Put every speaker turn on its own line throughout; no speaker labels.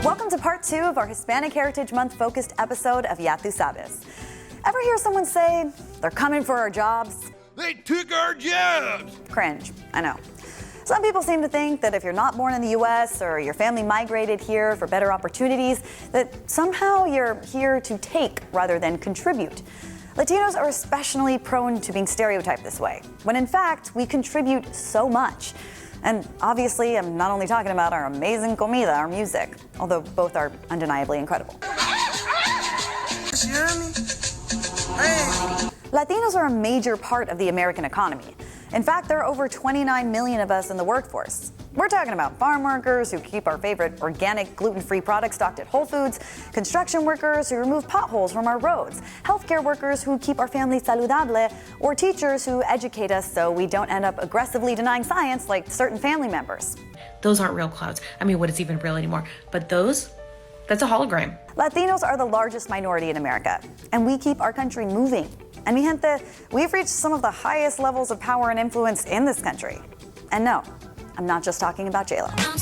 Welcome to part 2 of our Hispanic Heritage Month focused episode of Ya Tu Sabes. Ever hear someone say, they're coming for our jobs?
They took our jobs!
Cringe, I know. Some people seem to think that if you're not born in the US or your family migrated here for better opportunities, that somehow you're here to take rather than contribute. Latinos are especially prone to being stereotyped this way, when in fact we contribute so much. And obviously, I'm not only talking about our amazing comida, our music, although both are undeniably incredible. Latinos are a major part of the American economy. In fact, there are over 29 million of us in the workforce. We're talking about farm workers who keep our favorite organic, gluten-free products stocked at Whole Foods, construction workers who remove potholes from our roads, healthcare workers who keep our families saludable, or teachers who educate us so we don't end up aggressively denying science like certain family members.
Those aren't real clouds. I mean, what is even real anymore? But that's a hologram.
Latinos are the largest minority in America, and we keep our country moving. And mi gente, we've reached some of the highest levels of power and influence in this country. And no, I'm not just talking about J-Lo.
I'm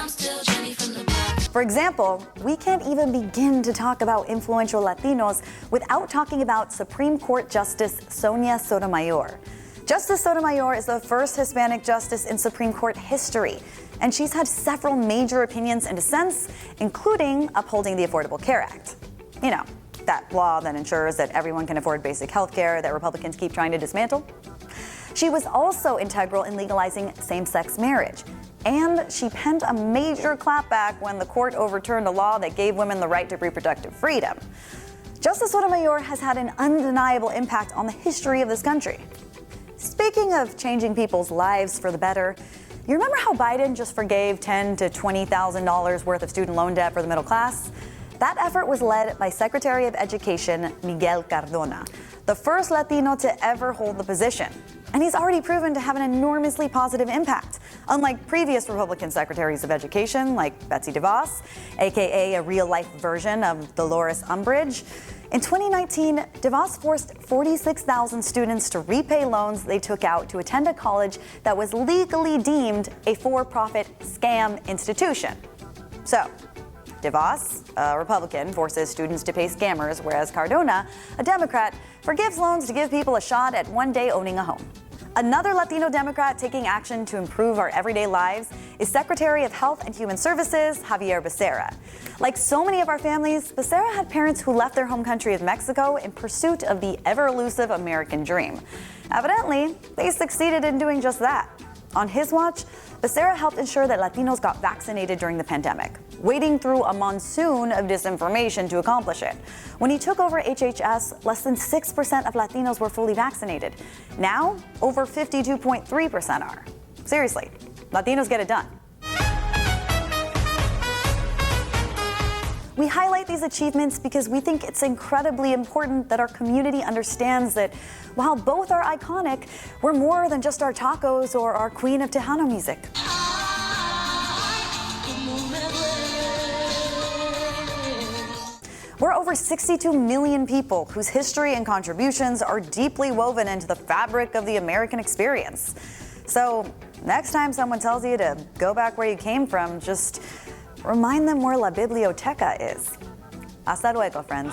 still Jenny from the block.
For example, we can't even begin to talk about influential Latinos without talking about Supreme Court Justice Sonia Sotomayor. Justice Sotomayor is the first Hispanic justice in Supreme Court history, and she's had several major opinions and dissents, including upholding the Affordable Care Act. You know, that law that ensures that everyone can afford basic health care that Republicans keep trying to dismantle. She was also integral in legalizing same-sex marriage, and she penned a major clapback when the court overturned a law that gave women the right to reproductive freedom. Justice Sotomayor has had an undeniable impact on the history of this country. Speaking of changing people's lives for the better, you remember how Biden just forgave $10,000 to $20,000 worth of student loan debt for the middle class? That effort was led by Secretary of Education Miguel Cardona, the first Latino to ever hold the position. And he's already proven to have an enormously positive impact, unlike previous Republican secretaries of education like Betsy DeVos, aka a real-life version of Dolores Umbridge. In 2019, DeVos forced 46,000 students to repay loans they took out to attend a college that was legally deemed a for-profit scam institution. So, DeVos, a Republican, forces students to pay scammers, whereas Cardona, a Democrat, forgives loans to give people a shot at one day owning a home. Another Latino Democrat taking action to improve our everyday lives is Secretary of Health and Human Services, Javier Becerra. Like so many of our families, Becerra had parents who left their home country of Mexico in pursuit of the ever-elusive American dream. Evidently, they succeeded in doing just that. On his watch, Becerra helped ensure that Latinos got vaccinated during the pandemic, wading through a monsoon of disinformation to accomplish it. When he took over HHS, less than 6% of Latinos were fully vaccinated. Now, over 52.3% are. Seriously, Latinos get it done. We highlight these achievements because we think it's incredibly important that our community understands that while both are iconic, we're more than just our tacos or our Queen of Tejano music. We're over 62 million people whose history and contributions are deeply woven into the fabric of the American experience. So next time someone tells you to go back where you came from, just remind them where La Biblioteca is. Hasta luego, friends.